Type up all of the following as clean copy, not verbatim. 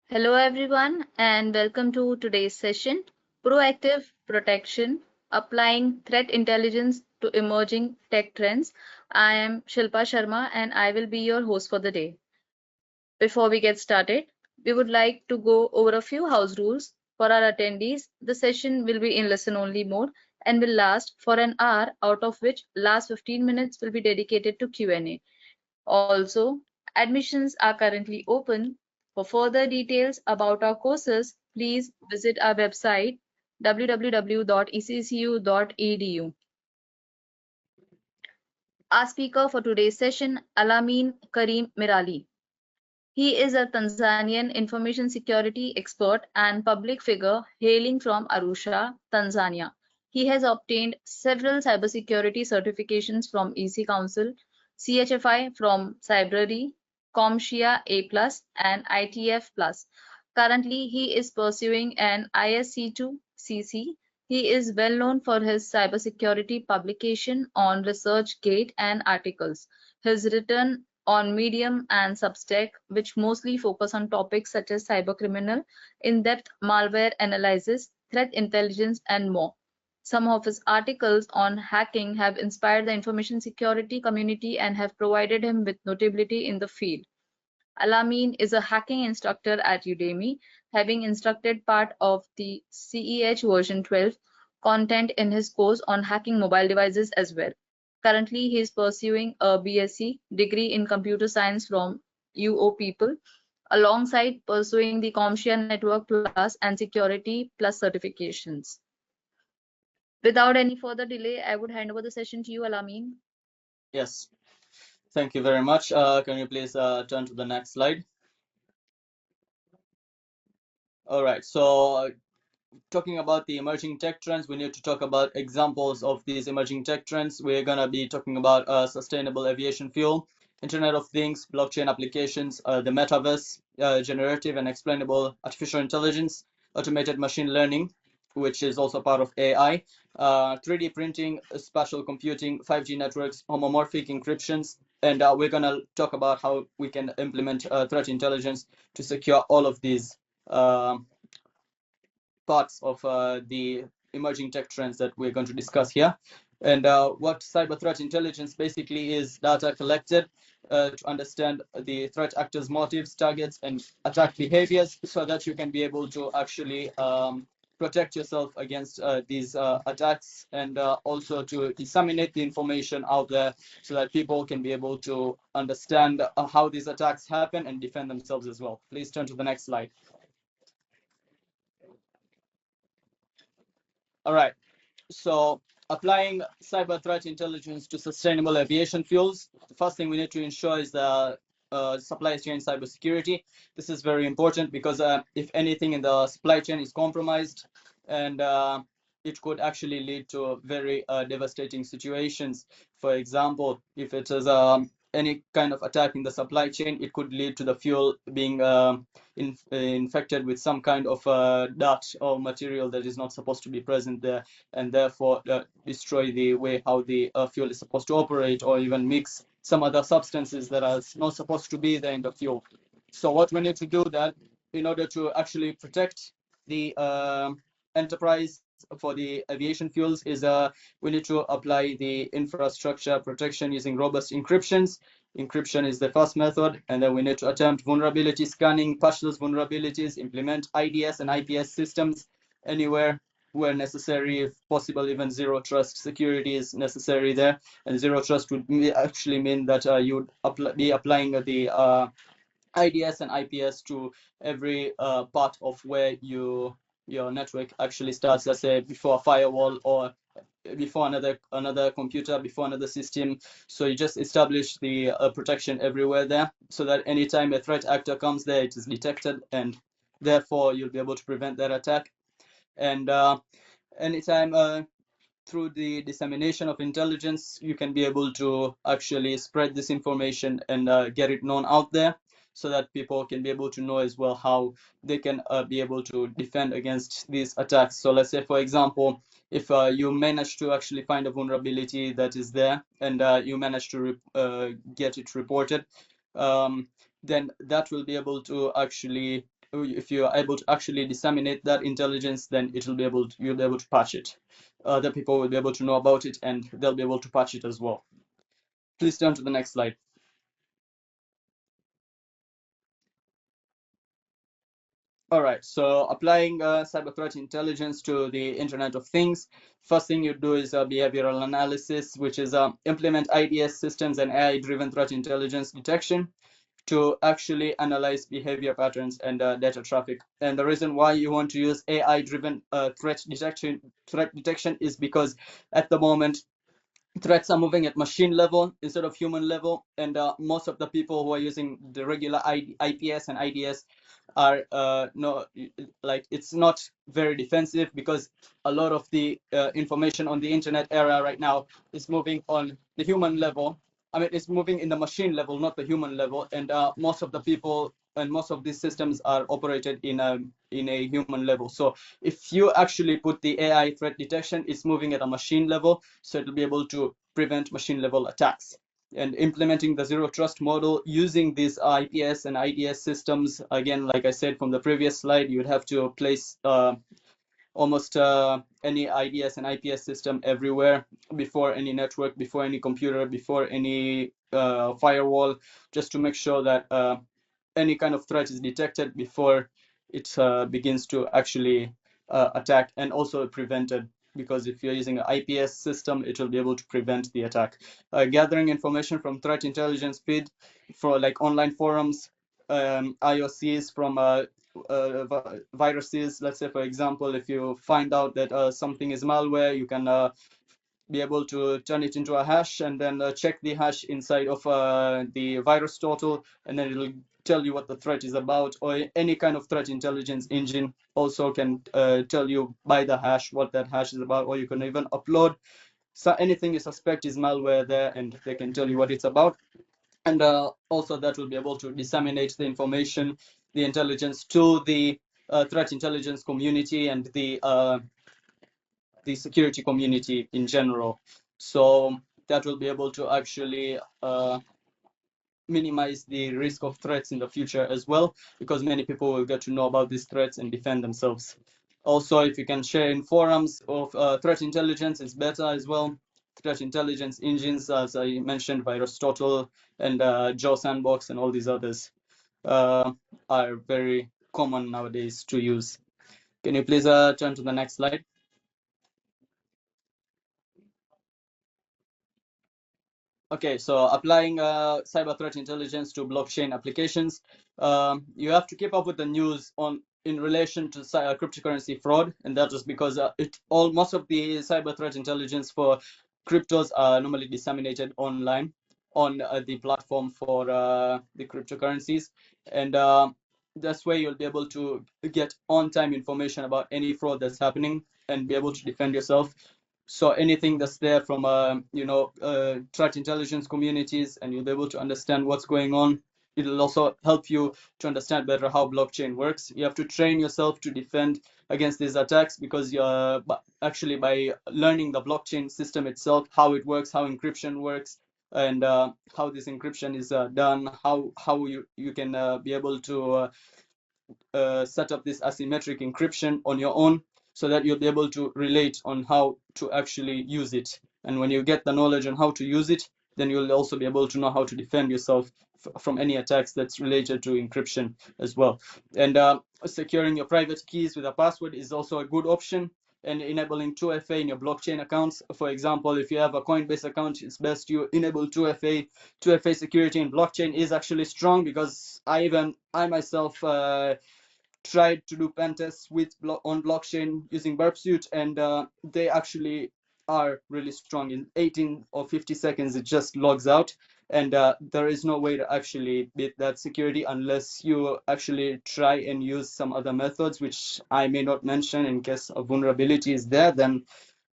Hello, everyone, and welcome to today's session Proactive Protection Applying Threat Intelligence to Emerging Tech Trends. I am Shilpa Sharma, and I will be your host for the day. Before we get started, we would like to go over a few house rules for our attendees. The session will be in listen only mode and will last for an hour, out of which last 15 minutes will be dedicated to Q&A. Also, admissions are currently open. For further details about our courses, please visit our website www.eccu.edu. Our speaker for today's session, Alameen Karim Merali. He is a Tanzanian information security expert and public figure hailing from Arusha, Tanzania. He has obtained several cybersecurity certifications from EC Council, CHFI from Cybrary, CompTIA A+, and ITF+. Currently, he is pursuing an ISC2 CC. He is well known for his cybersecurity publication on ResearchGate and articles. His written on Medium and Substack, which mostly focus on topics such as cybercriminal, in-depth malware analysis, threat intelligence, and more. Some of his articles on hacking have inspired the information security community and have provided him with notability in the field. Alameen is a hacking instructor at Udemy, having instructed part of the CEH version 12 content in his course on hacking mobile devices as well. Currently, he is pursuing a BSc degree in computer science from UO People, alongside pursuing the CompTIA Network Plus and Security Plus certifications. Without any further delay, I would hand over the session to you, Alameen. Yes, thank you very much. Can you please turn to the next slide? All right, so talking about the emerging tech trends, we need to talk about examples of these emerging tech trends. We're going to be talking about sustainable aviation fuel, Internet of Things, blockchain applications, the metaverse, generative and explainable artificial intelligence, automated machine learning, which is also part of AI, 3D printing, spatial computing, 5G networks, homomorphic encryptions, and we're going to talk about how we can implement threat intelligence to secure all of these parts of the emerging tech trends that we're going to discuss here. And what cyber threat intelligence basically is data collected to understand the threat actors' motives, targets, and attack behaviors so that you can be able to actually protect yourself against these attacks, and also to disseminate the information out there so that people can be able to understand how these attacks happen and defend themselves as well. Please turn to the next slide. All right. So applying cyber threat intelligence to sustainable aviation fuels, the first thing we need to ensure is the supply chain cybersecurity. This is very important because if anything in the supply chain is compromised, and it could actually lead to very devastating situations. For example, if it is any kind of attack in the supply chain, it could lead to the fuel being infected with some kind of dirt or material that is not supposed to be present there, and therefore destroy the way how the fuel is supposed to operate, or even mix some other substances that are not supposed to be there in the fuel. So what we need to do that in order to actually protect the enterprise for the aviation fuels is we need to apply the infrastructure protection using robust encryptions. Encryption is the first method, and then we need to attempt vulnerability scanning, patch those vulnerabilities, implement IDS and IPS systems anywhere where necessary, if possible even zero trust security is necessary there. And zero trust would actually mean that you would be applying the IDS and IPS to every part of where your network actually starts, let's say before a firewall or before another computer, before another system. So you just establish the protection everywhere there, so that anytime a threat actor comes there, it is detected, and therefore you'll be able to prevent that attack. And anytime through the dissemination of intelligence, you can be able to actually spread this information and get it known out there, so that people can be able to know as well how they can be able to defend against these attacks. So let's say, for example, if you manage to actually find a vulnerability that is there, and you manage to get it reported, then that will be able to actually if you are able to actually disseminate that intelligence, then you'll be able to patch it. Other people will be able to know about it, and they'll be able to patch it as well. Please turn to the next slide. All right, so applying cyber threat intelligence to the Internet of Things. First thing you do is behavioral analysis, which is implement IDS systems and AI-driven threat intelligence detection to actually analyze behavior patterns and data traffic. And the reason why you want to use AI-driven threat detection is because at the moment threats are moving at machine level instead of human level, and most of the people who are using the regular IPS and IDS are no, like, it's not very defensive, because a lot of the information on the internet era right now is moving on the human level. I mean, it's moving in the machine level, not the human level, and most of the people and most of these systems are operated in a human level. So if you actually put the AI threat detection, it's moving at a machine level, so it'll be able to prevent machine level attacks. And implementing the zero trust model using these IPS and IDS systems, again, like I said from the previous slide, you would have to place almost any IDS and IPS system everywhere, before any network, before any computer, before any firewall, just to make sure that any kind of threat is detected before it begins to actually attack, and also prevented, because if you're using an IPS system, it will be able to prevent the attack. Gathering information from threat intelligence feed for like online forums, IOCs from viruses. Let's say, for example, if you find out that something is malware, you can be able to turn it into a hash, and then check the hash inside of the virus total, and then it'll tell you what the threat is about. Or any kind of threat intelligence engine also can tell you by the hash what that hash is about, or you can even upload anything you suspect is malware there, and they can tell you what it's about. And also that will be able to disseminate the information, the intelligence, to the threat intelligence community and the security community in general. So that will be able to actually minimize the risk of threats in the future as well, because many people will get to know about these threats and defend themselves. Also, if you can share in forums of threat intelligence, it's better as well. Threat intelligence engines, as I mentioned, VirusTotal and Joe Sandbox and all these others are very common nowadays to use. Can you please turn to the next slide? Okay, so applying cyber threat intelligence to blockchain applications, you have to keep up with the news on in relation to cryptocurrency fraud, and that is because most of the cyber threat intelligence for cryptos are normally disseminated online on the platform for the cryptocurrencies, and that's where you'll be able to get on-time information about any fraud that's happening and be able to defend yourself. So anything that's there from threat intelligence communities, and you'll be able to understand what's going on. It'll also help you to understand better how blockchain works. You have to train yourself to defend against these attacks, because you're actually, by learning the blockchain system itself, how it works, how encryption works, and how this encryption is done, how you can be able to set up this asymmetric encryption on your own, so that you'll be able to relate on how to actually use it. And when you get the knowledge on how to use it, then you'll also be able to know how to defend yourself from any attacks that's related to encryption as well. And securing your private keys with a password is also a good option, and enabling 2FA in your blockchain accounts. For example, if you have a Coinbase account, it's best you enable 2FA. 2FA security in blockchain is actually strong, because I myself tried to do pen tests on blockchain using Burp Suite, and they actually are really strong. In 18 or 50 seconds, it just logs out, and there is no way to actually beat that security unless you actually try and use some other methods, which I may not mention in case a vulnerability is there. Then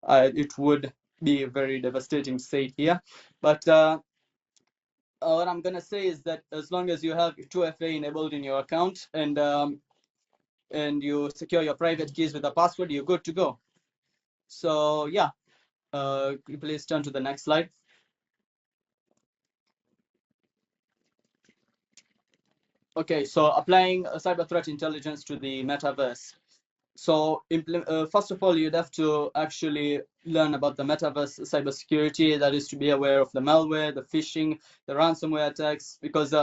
it would be very devastating to say it here. But what I'm gonna say is that as long as you have 2FA enabled in your account, and you secure your private keys with a password, you're good to go. So yeah, please turn to the next slide. Okay, so applying cyber threat intelligence to the metaverse. So, first of all, you'd have to actually learn about the metaverse cybersecurity. That is to be aware of the malware, the phishing, the ransomware attacks. Because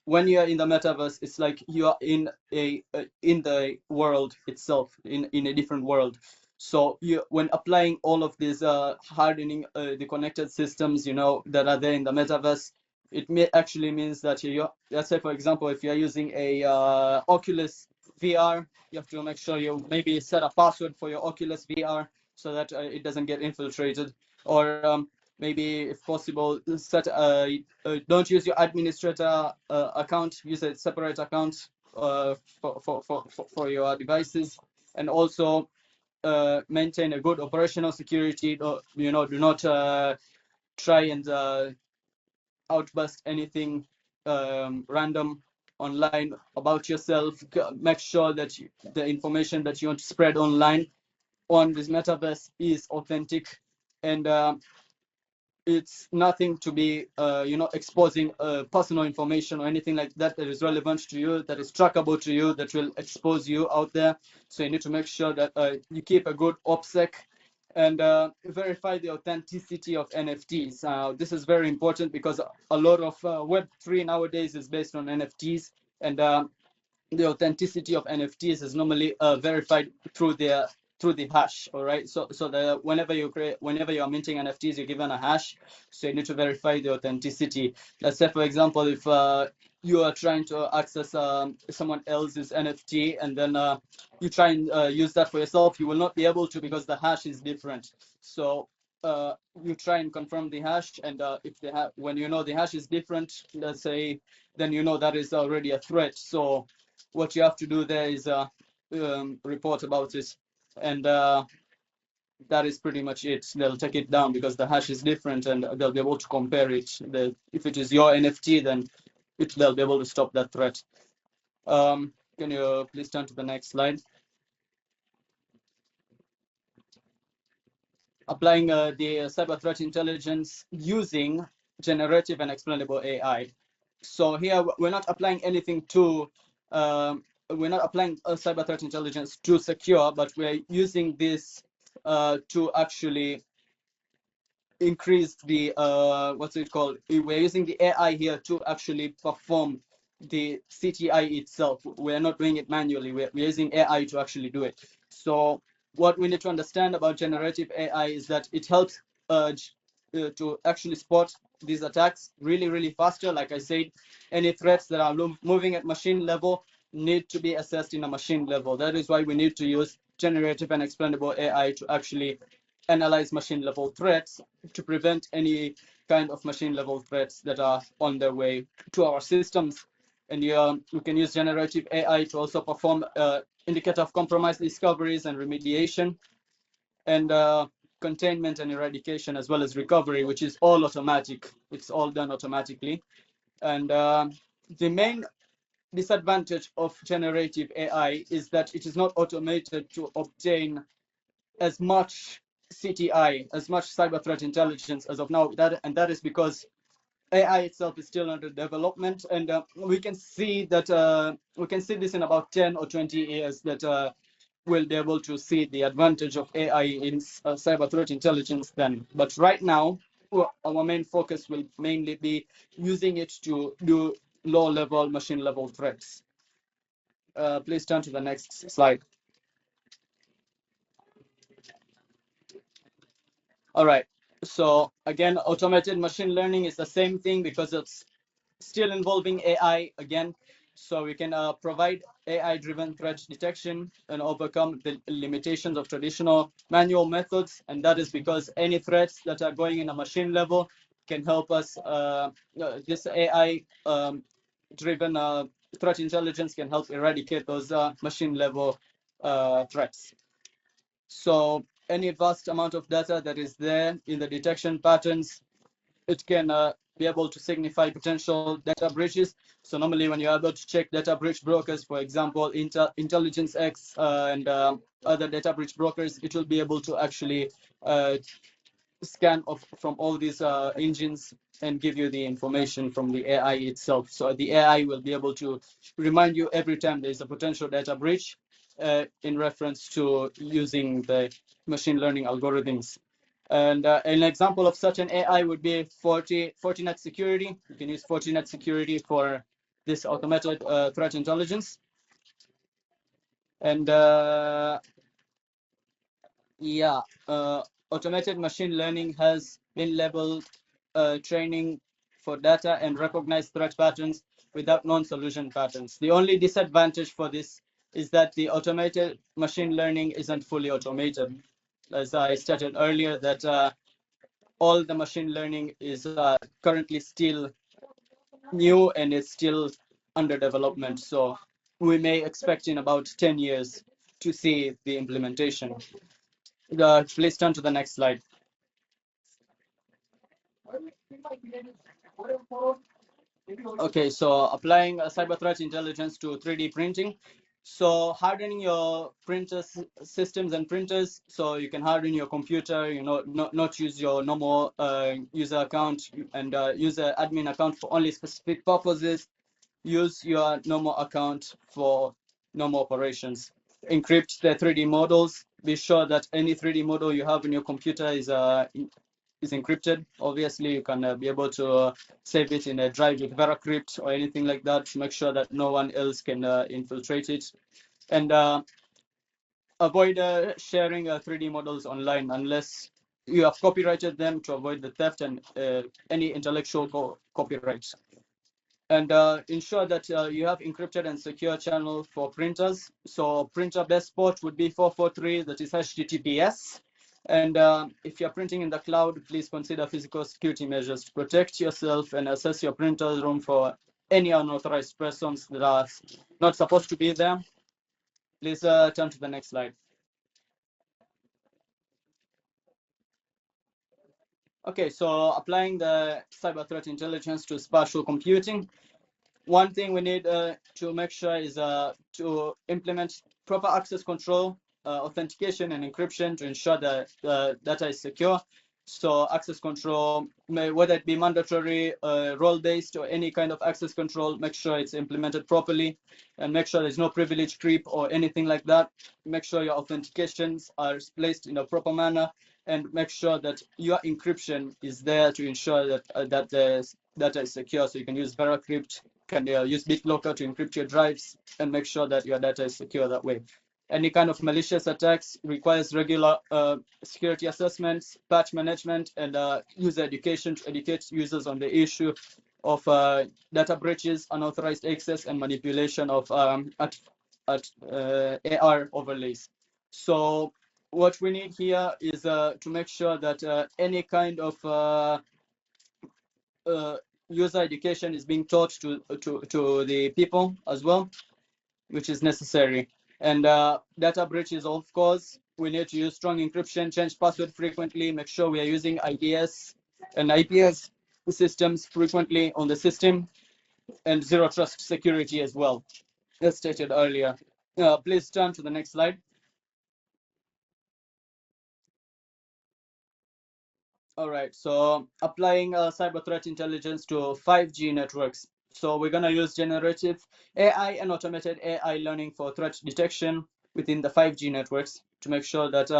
when you're in the metaverse, it's like you are in the world itself, in a different world. So when applying all of these hardening the connected systems, that are there in the metaverse, it actually means that let's say, for example, if you're using a Oculus VR, you have to make sure you maybe set a password for your Oculus VR so that it doesn't get infiltrated. Or maybe, if possible, don't use your administrator account. Use a separate account for your devices, and also maintain a good operational security. Do not try and outburst anything random online about yourself. Make sure that the information that you want to spread online on this metaverse is authentic, and it's nothing to be exposing personal information or anything like that that is relevant to you, that is trackable to you, that will expose you out there. So you need to make sure that you keep a good OPSEC, and verify the authenticity of NFTs. This is very important because a lot of Web3 nowadays is based on NFTs, and the authenticity of NFTs is normally verified through the hash. All right. So whenever you are minting NFTs, you're given a hash. So you need to verify the authenticity. Let's say, for example, if you are trying to access someone else's NFT, and then you try and use that for yourself, you will not be able to, because the hash is different. So you try and confirm the hash, and if when the hash is different, let's say, then that is already a threat. So what you have to do there is report about it, and that is pretty much it. They'll take it down because the hash is different, and they'll be able to compare it. If it is your NFT, then they'll be able to stop that threat. Can you please turn to the next slide? Applying the cyber threat intelligence using generative and explainable AI. So here we're not applying anything to we're not applying cyber threat intelligence to secure, but we're using this to actually increase the what's it called? We're using the AI here to actually perform the CTI itself. We're not doing it manually. We're using AI to actually do it. So what we need to understand about generative AI is that it helps to actually spot these attacks really, really faster. Like I said, any threats that are moving at machine level need to be assessed in a machine level. That is why we need to use generative and explainable AI to actually analyze machine level threats, to prevent any kind of machine level threats that are on their way to our systems. And we can use generative AI to also perform indicator of compromise discoveries and remediation, and containment and eradication, as well as recovery, which is all automatic. It's all done automatically. And the main disadvantage of generative AI is that it is not automated to obtain as much CTI, as much cyber threat intelligence as of now. That is because AI itself is still under development, and we can see this in about 10 or 20 years, that we'll be able to see the advantage of AI in cyber threat intelligence then. But right now, our main focus will mainly be using it to do low-level, machine-level threats. Please turn to the next slide. All right. So again, automated machine learning is the same thing because it's still involving AI again. So we can provide AI-driven threat detection and overcome the limitations of traditional manual methods. And that is because any threats that are going in a machine level can help us. This AI-driven threat intelligence can help eradicate those machine level threats. So any vast amount of data that is there in the detection patterns, it can be able to signify potential data breaches. So normally when you're able to check data breach brokers, for example, Intelligence X and other data breach brokers, it will be able to actually scan from all these engines and give you the information from the AI itself. So the AI will be able to remind you every time there's a potential data breach in reference to using the machine learning algorithms. And an example of such an AI would be Fortinet security. You can use Fortinet security for this automated threat intelligence. And yeah, automated machine learning has been labeled training for data and recognize threat patterns without non-solution patterns. The only disadvantage for this is that the automated machine learning isn't fully automated. As I stated earlier, that all the machine learning is currently still new and it's still under development. So we may expect in about 10 years to see the implementation. Please turn to the next slide. Okay, so applying cyber threat intelligence to 3D printing. So hardening your printers systems and printers, so you can harden your computer, not use your normal user account and user admin account for only specific purposes. Use your normal account for normal operations. Encrypt the 3D models. Be sure that any 3D model you have in your computer is encrypted. Obviously, you can be able to save it in a drive with VeraCrypt or anything like that to make sure that no one else can infiltrate it. And avoid sharing 3D models online unless you have copyrighted them to avoid the theft and any intellectual copyright. And ensure that you have encrypted and secure channel for printers. So printer best port would be 443, that is HTTPS. And if you're printing in the cloud, please consider physical security measures to protect yourself and assess your printer room for any unauthorized persons that are not supposed to be there. Please turn to the next slide. Okay, so applying the cyber threat intelligence to spatial computing. One thing we need to make sure is to implement proper access control, authentication, and encryption to ensure that the data is secure. So access control, whether it be mandatory, role-based, or any kind of access control, make sure it's implemented properly, and make sure there's no privilege creep or anything like that. Make sure your authentications are placed in a proper manner, and make sure that your encryption is there to ensure that that the data is secure. So you can use VeraCrypt, can use BitLocker to encrypt your drives and make sure that your data is secure that way. Any kind of malicious attacks requires regular security assessments, patch management, and user education to educate users on the issue of data breaches, unauthorized access, and manipulation of AR overlays. So what we need here is to make sure that any kind of user education is being taught to the people as well, which is necessary. And data breaches, of course, we need to use strong encryption, change password frequently, make sure we are using IDS and IPS systems frequently on the system, and zero trust security as well, as stated earlier. Please turn to the next slide. All right, so applying cyber threat intelligence to 5G networks. So we're going to use generative AI and automated AI learning for threat detection within the 5G networks to make sure that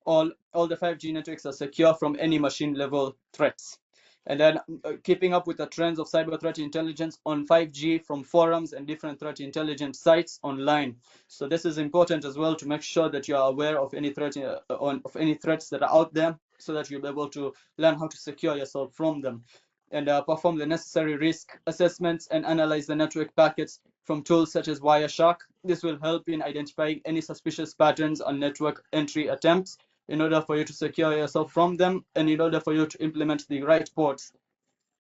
all the 5G networks are secure from any machine level threats. And then keeping up with the trends of cyber threat intelligence on 5G from forums and different threat intelligence sites online. So this is important as well to make sure that you are aware of any threat of any threats that are out there, so that you'll be able to learn how to secure yourself from them, and perform the necessary risk assessments and analyze the network packets from tools such as Wireshark. This will help in identifying any suspicious patterns on network entry attempts in order for you to secure yourself from them, and in order for you to implement the right ports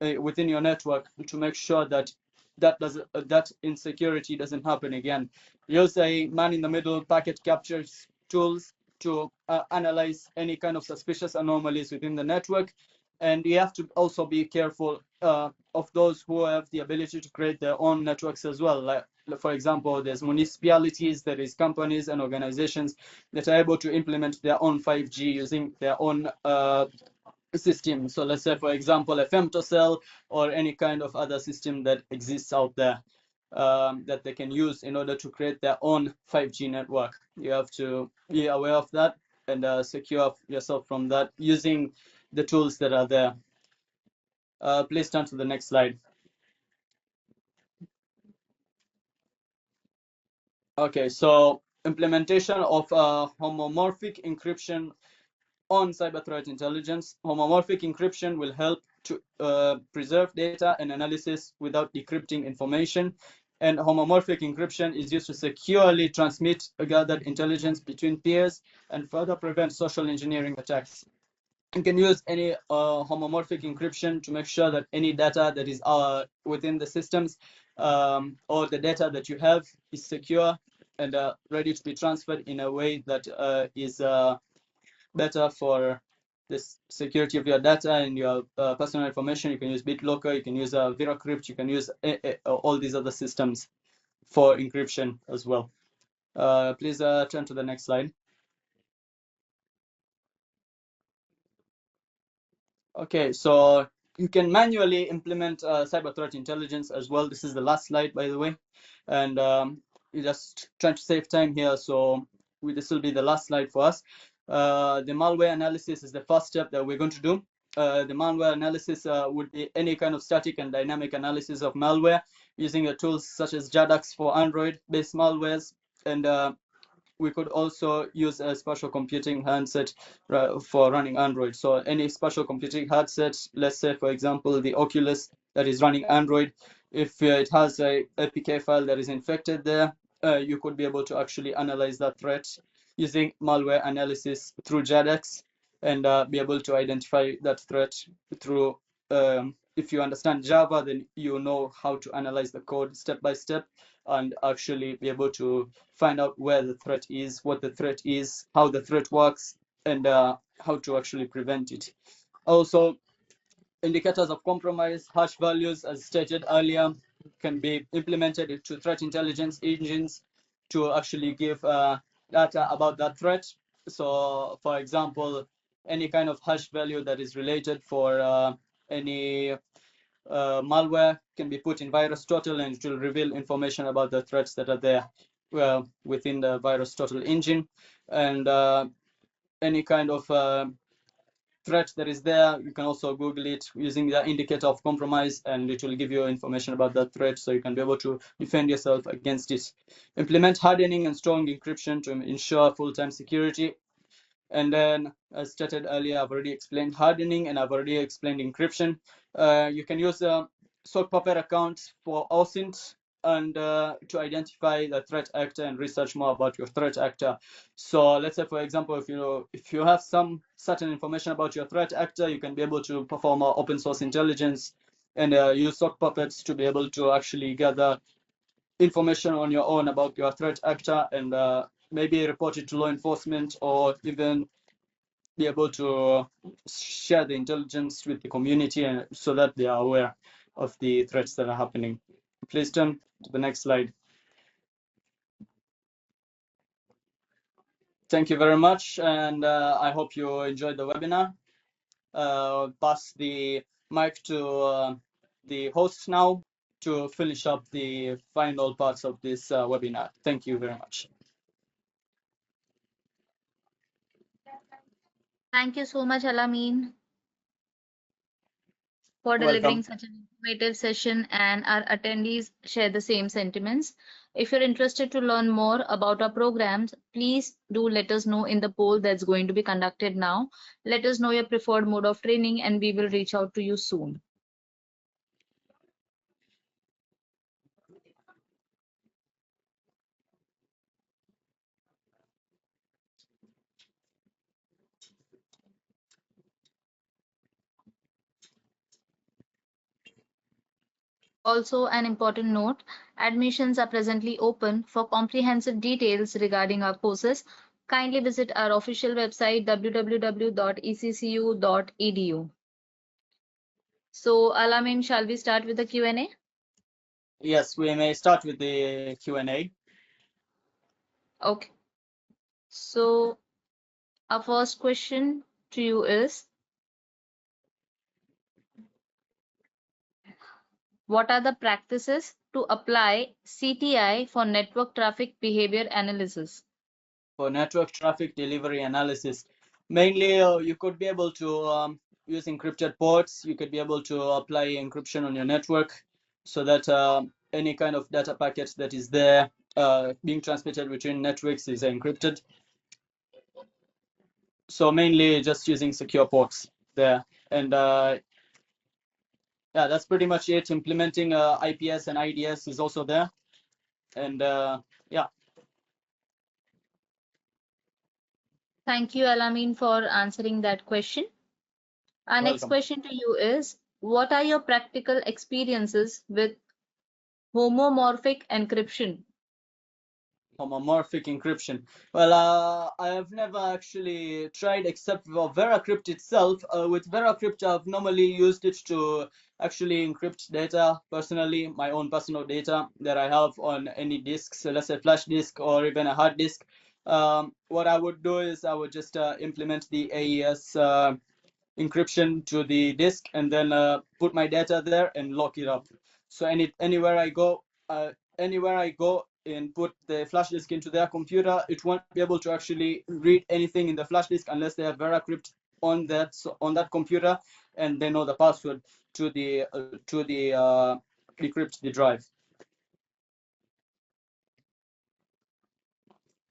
within your network to make sure that that insecurity doesn't happen again. Use a man-in-the-middle packet captures tools to analyze any kind of suspicious anomalies within the network. And you have to also be careful of those who have the ability to create their own networks as well. Like, for example, there's municipalities, there is companies and organizations that are able to implement their own 5G using their own system. So let's say, for example, a femtocell or any kind of other system that exists out there that they can use in order to create their own 5G network. You have to be aware of that and secure yourself from that using the tools that are there. Please turn to the next slide. Okay, so implementation of homomorphic encryption on cyber threat intelligence. Homomorphic encryption will help to preserve data and analysis without decrypting information. And homomorphic encryption is used to securely transmit gathered intelligence between peers and further prevent social engineering attacks. You can use any homomorphic encryption to make sure that any data that is within the systems or the data that you have is secure and ready to be transferred in a way that is better for the security of your data and your personal information. You can use BitLocker, you can use VeraCrypt, you can use all these other systems for encryption as well. Please turn to the next slide. Okay, so you can manually implement cyber threat intelligence as well. This is the last slide, by the way, and we're just trying to save time here, so this will be the last slide for us. The malware analysis is the first step that we're going to do. The malware analysis would be any kind of static and dynamic analysis of malware using tools such as JADAX for Android-based malwares, and we could also use a spatial computing handset for running Android. So any spatial computing handset, let's say, for example, the Oculus that is running Android, if it has a APK file that is infected there, you could be able to actually analyze that threat using malware analysis through JADAX and be able to identify that threat through, if you understand Java, then you know how to analyze the code step by step and actually be able to find out where the threat is, what the threat is, how the threat works, and how to actually prevent it. Also, indicators of compromise, hash values, as stated earlier, can be implemented into threat intelligence engines to actually give data about that threat. So, for example, any kind of hash value that is related for any malware can be put in VirusTotal and it will reveal information about the threats that are there within the VirusTotal engine. And any kind of threat that is there, you can also Google it using the indicator of compromise and it will give you information about that threat so you can be able to defend yourself against it. Implement hardening and strong encryption to ensure full-time security. And then, as stated earlier, I've already explained hardening and I've already explained encryption. You can use a sock puppet account for OSINT and to identify the threat actor and research more about your threat actor. So let's say, for example, if you have some certain information about your threat actor, you can be able to perform open source intelligence and use sock puppets to be able to actually gather information on your own about your threat actor and maybe report it to law enforcement or even be able to share the intelligence with the community and so that they are aware of the threats that are happening. Please turn to the next slide. Thank you very much, and I hope you enjoyed the webinar. Pass the mic to the host now to finish up the final parts of this webinar. Thank you very much. Thank you so much, Alameen, for delivering Welcome. such an informative session, and our attendees share the same sentiments. If you're interested to learn more about our programs, please do let us know in the poll that's going to be conducted now. Let us know your preferred mode of training and we will reach out to you soon. Also, an important note, admissions are presently open. For comprehensive details regarding our courses, kindly visit our official website www.eccu.edu. So, Alameen, shall we start with the Q&A? Yes, we may start with the Q&A. Okay. So, our first question to you is, What are the practices to apply CTI for network traffic behavior analysis? For network traffic delivery analysis, mainly you could be able to use encrypted ports. You could be able to apply encryption on your network so that any kind of data packet that is there being transmitted between networks is encrypted. So mainly just using secure ports there. And yeah, that's pretty much it. Implementing IPS and IDS is also there. And yeah. Thank you, Alameen, for answering that question. Our next Welcome. question to you is, what are your practical experiences with homomorphic encryption? Homomorphic encryption. Well, I have never actually tried except for VeraCrypt itself. With VeraCrypt, I've normally used it to actually encrypt data personally, my own personal data that I have on any disks, so let's say flash disk or even a hard disk. What I would do is I would just implement the AES encryption to the disk and then put my data there and lock it up. So anywhere I go, and put the flash disk into their computer, it won't be able to actually read anything in the flash disk unless they have VeraCrypt on that computer and they know the password to the decrypt the drive.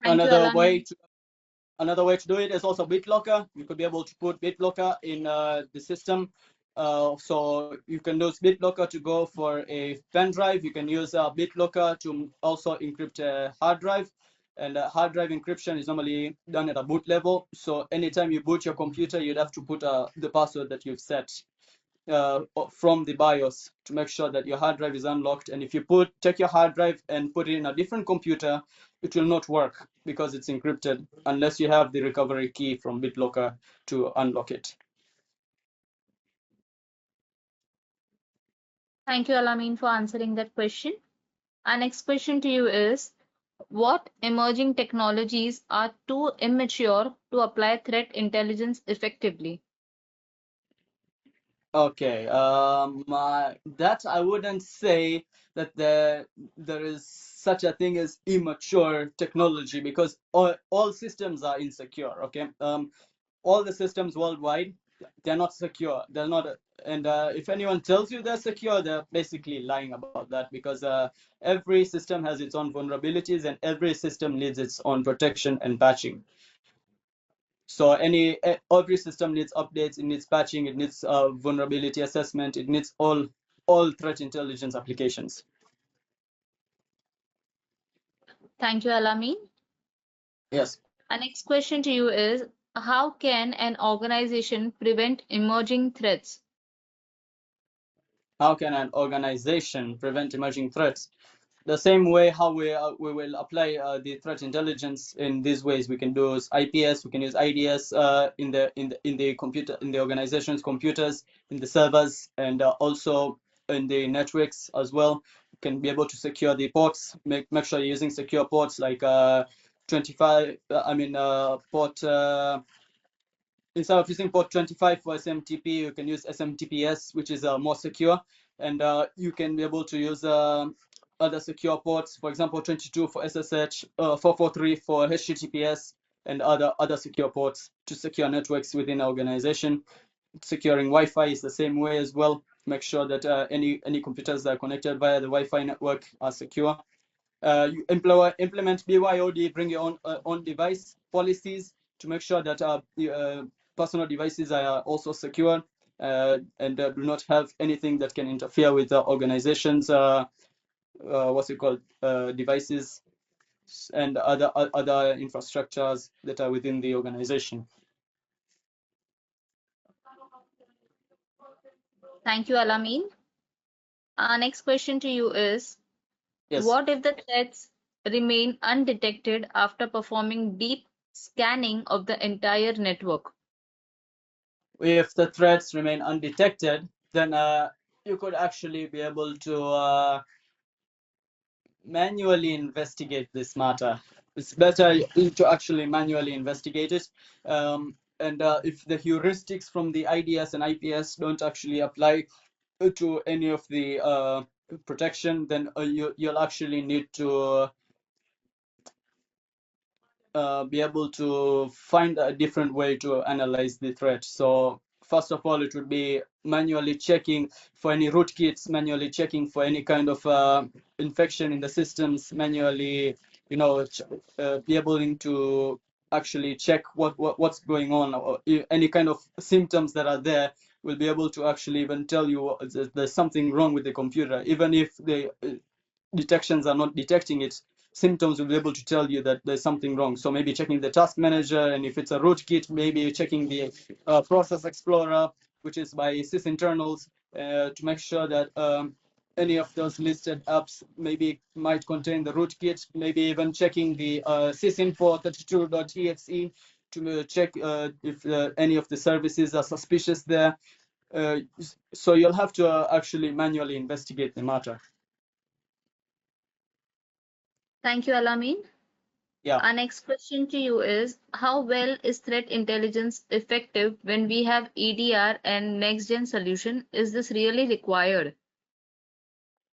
Thank you, Another way Alameen. to Another way to do it is also BitLocker. You could be able to put BitLocker in the system. So you can use BitLocker to go for a pen drive. You can use BitLocker to also encrypt a hard drive. And hard drive encryption is normally done at a boot level. So anytime you boot your computer, you'd have to put the password that you've set from the BIOS to make sure that your hard drive is unlocked. And if you take your hard drive and put it in a different computer, it will not work because it's encrypted unless you have the recovery key from BitLocker to unlock it. Thank you, Alameen, for answering that question. Our next question to you is, what emerging technologies are too immature to apply threat intelligence effectively? Okay, that I wouldn't say that there is such a thing as immature technology because all systems are insecure. Okay, all the systems worldwide, they're not secure. They're not, and if anyone tells you they're secure, they're basically lying about that because every system has its own vulnerabilities and every system needs its own protection and patching. So every system needs updates, it needs patching, it needs vulnerability assessment, it needs all threat intelligence applications. Thank you, Alameen. Yes. Our next question to you is, how can an organization prevent emerging threats? How can an organization prevent emerging threats? The same way how we will apply the threat intelligence in these ways. We can do IPS, we can use IDS in the organization's computers, in the servers, and also in the networks as well. You can be able to secure the ports. Make sure you're using secure ports like 25. Port. Instead of using port 25 for SMTP, you can use SMTPS, which is more secure, and you can be able to use other secure ports, for example, 22 for SSH, 443 for HTTPS, and other secure ports to secure networks within an organization. Securing Wi-Fi is the same way as well. Make sure that any computers that are connected via the Wi-Fi network are secure. You implement BYOD, bring your own device policies to make sure that personal devices are also secure and do not have anything that can interfere with the organization's devices and other infrastructures that are within the organization. Thank you, Alameen. Our next question to you is, Yes. what if the threats remain undetected after performing deep scanning of the entire network? If the threats remain undetected, then you could actually be able to manually investigate this matter. It's better to actually manually investigate it. And if the heuristics from the IDS and IPS don't actually apply, to any of the protection, then you'll actually need to be able to find a different way to analyze the threat. So first of all, it would be manually checking for any rootkits, manually checking for any kind of infection in the systems, manually, be able to actually check what's going on, or any kind of symptoms that are there will be able to actually even tell you there's something wrong with the computer, even if the detections are not detecting it. Symptoms will be able to tell you that there's something wrong. So maybe checking the task manager, and if it's a rootkit, maybe checking the process explorer, which is by sysinternals, to make sure that any of those listed apps maybe might contain the rootkit. Maybe even checking the sysinfo32.exe to check if any of the services are suspicious there. So you'll have to actually manually investigate the matter. Thank you, Alameen. Yeah. Our next question to you is, how well is threat intelligence effective when we have EDR and next-gen solution? Is this really required?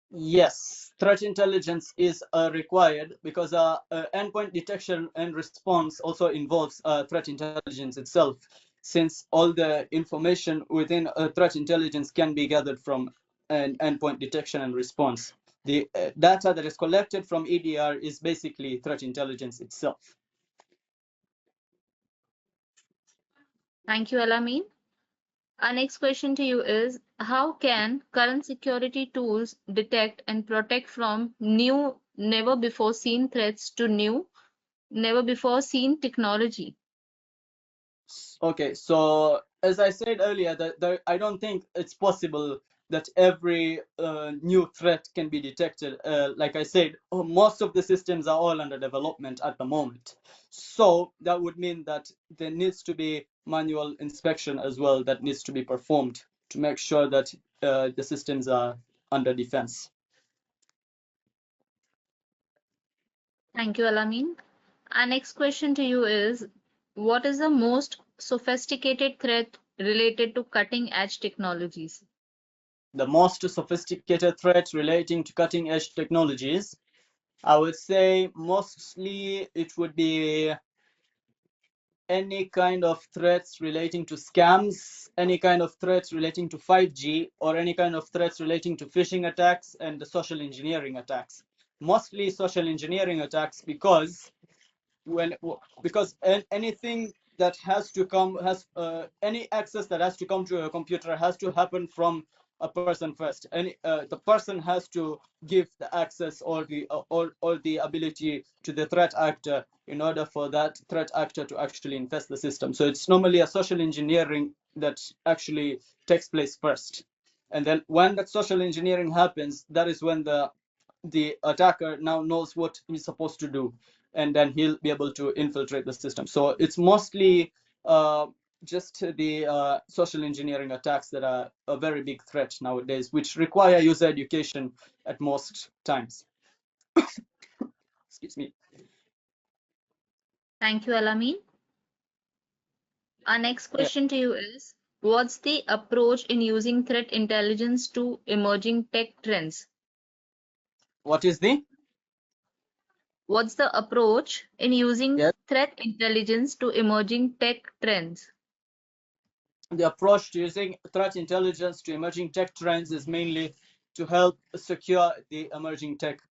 Yes, threat intelligence is required because endpoint detection and response also involves threat intelligence itself, since all the information within threat intelligence can be gathered from an endpoint detection and response. The data that is collected from EDR is basically threat intelligence itself. Thank you, Alameen. Our next question to you is, how can current security tools detect and protect from new, never before seen threats to new, never before seen technology? Okay, so as I said earlier, that I don't think it's possible that every new threat can be detected. Like I said, most of the systems are all under development at the moment. So that would mean that there needs to be manual inspection as well that needs to be performed to make sure that the systems are under defense. Thank you, Alameen. Our next question to you is, what is the most sophisticated threat related to cutting edge technologies? The most sophisticated threat relating to cutting edge technologies, I would say mostly it would be any kind of threats relating to scams, any kind of threats relating to 5G, or any kind of threats relating to phishing attacks and the social engineering attacks. Mostly social engineering attacks because anything that has to come has any access that has to come to a computer has to happen from a person first. The person has to give the access or the ability to the threat actor in order for that threat actor to actually infest the system. So it's normally a social engineering that actually takes place first, and then when that social engineering happens, that is when the attacker now knows what he's supposed to do, and then he'll be able to infiltrate the system. So it's mostly just the social engineering attacks that are a very big threat nowadays, which require user education at most times. Excuse me. Thank you, Alameen. Our next question to you is, what's the approach in using threat intelligence to emerging tech trends? What is the? What's the approach in using Yes. threat intelligence to emerging tech trends? The approach to using threat intelligence to emerging tech trends is mainly to help secure the emerging tech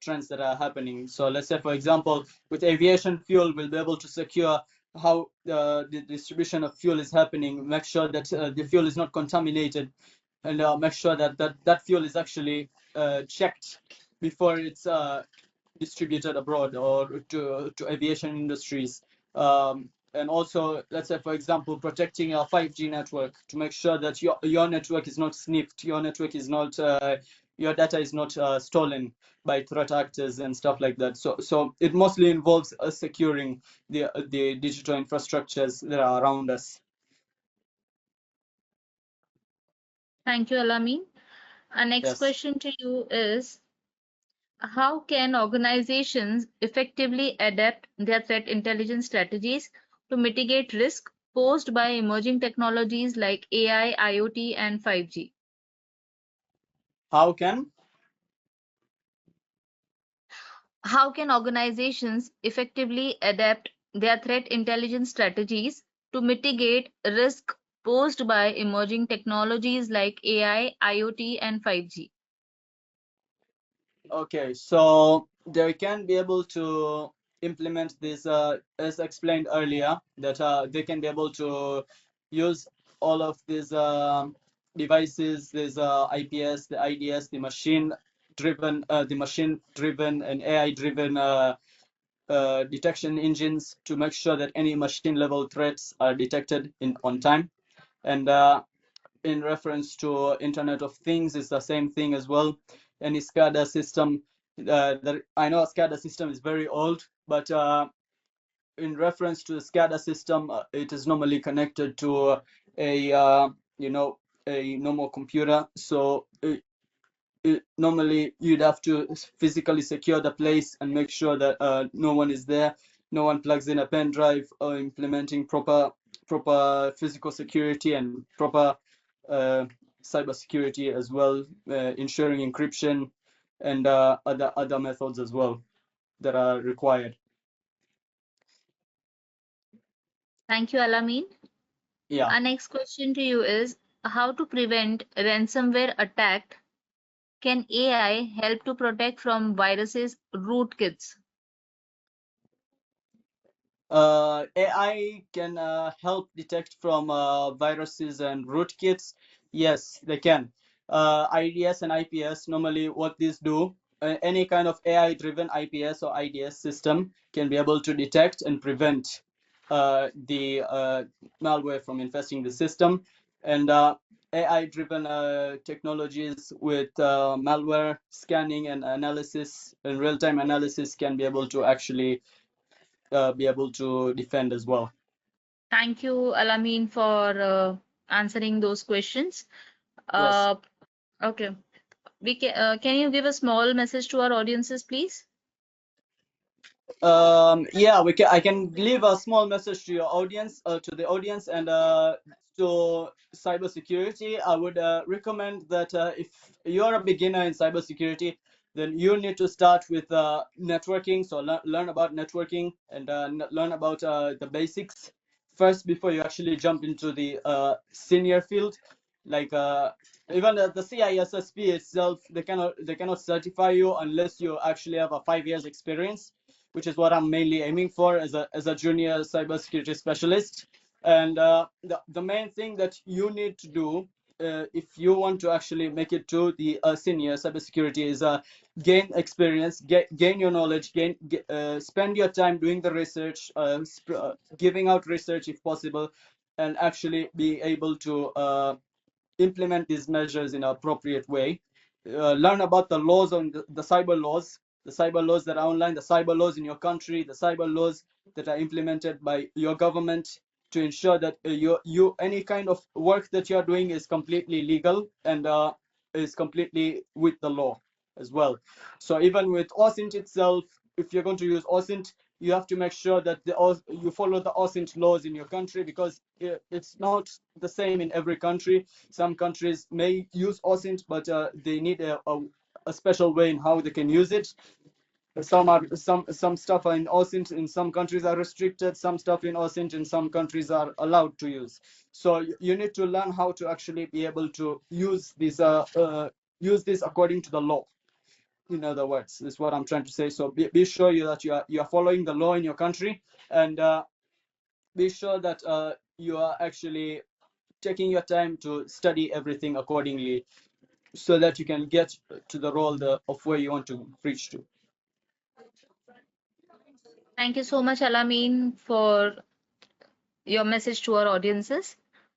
trends that are happening. So let's say, for example, with aviation fuel, we'll be able to secure how the distribution of fuel is happening, make sure that the fuel is not contaminated, and make sure that that fuel is actually checked before it's distributed abroad or to aviation industries. And also, let's say, for example, protecting our 5G network to make sure that your network is not sniffed, your network is not, your data is not stolen by threat actors and stuff like that. So it mostly involves us securing the digital infrastructures that are around us. Thank you, Alameen. Our next Yes. question to you is, how can organizations effectively adapt their threat intelligence strategies to mitigate risk posed by emerging technologies like AI, IoT, and 5G? How can organizations effectively adapt their threat intelligence strategies to mitigate risk posed by emerging technologies like AI, IoT, and 5G? Okay, so they can be able to implement this, as explained earlier, that they can be able to use all of these devices, this IPS, the IDS, the machine-driven and AI-driven detection engines to make sure that any machine-level threats are detected on time. And in reference to Internet of Things, is the same thing as well. Any SCADA system, that I know a SCADA system is very old, but in reference to the SCADA system, it is normally connected to a a normal computer. So normally you'd have to physically secure the place and make sure that no one is there, no one plugs in a pen drive, or implementing proper physical security and proper cyber security as well, ensuring encryption and other methods as well that are required. Thank you, Alameen. Yeah. Our next question to you is how to prevent ransomware attack. Can AI help to protect from viruses rootkits? AI can help detect from viruses and rootkits. Yes, they can. IDS and IPS, normally what these do, any kind of AI-driven IPS or IDS system can be able to detect and prevent the malware from infesting the system. And AI-driven technologies with malware scanning and analysis and real-time analysis can be able to actually be able to defend as well. Thank you, Alameen, for answering those questions. Yes. Okay. Can you give a small message to our audiences, please? Yeah, I can leave a small message to your audience, to the audience, and to cybersecurity. I would recommend that if you're a beginner in cybersecurity, then you need to start with networking. So learn about networking and learn about the basics first before you actually jump into the senior field. Like even the CISSP itself, they cannot certify you unless you actually have a 5 years experience, which is what I'm mainly aiming for as a junior cybersecurity specialist. And the main thing that you need to do if you want to actually make it to the senior cybersecurity is gain experience, gain your knowledge, spend your time doing the research, giving out research if possible, and actually be able to implement these measures in an appropriate way. Learn about the laws on the cyber laws that are online, the cyber laws in your country, the cyber laws that are implemented by your government to ensure that any kind of work that you're doing is completely legal and is completely with the law as well. So even with OSINT itself, if you're going to use OSINT, you have to make sure that you follow the OSINT laws in your country, because it's not the same in every country. Some countries may use OSINT, but they need a special way in how they can use it. Some stuff in OSINT in some countries are restricted. Some stuff in OSINT in some countries are allowed to use. So you need to learn how to actually be able to use this according to the law. In other words, is what I'm trying to say. So be sure that you are following the law in your country, and be sure that you are actually taking your time to study everything accordingly, so that you can get to the role of where you want to reach to. Thank you so much, Alameen, for your message to our audiences.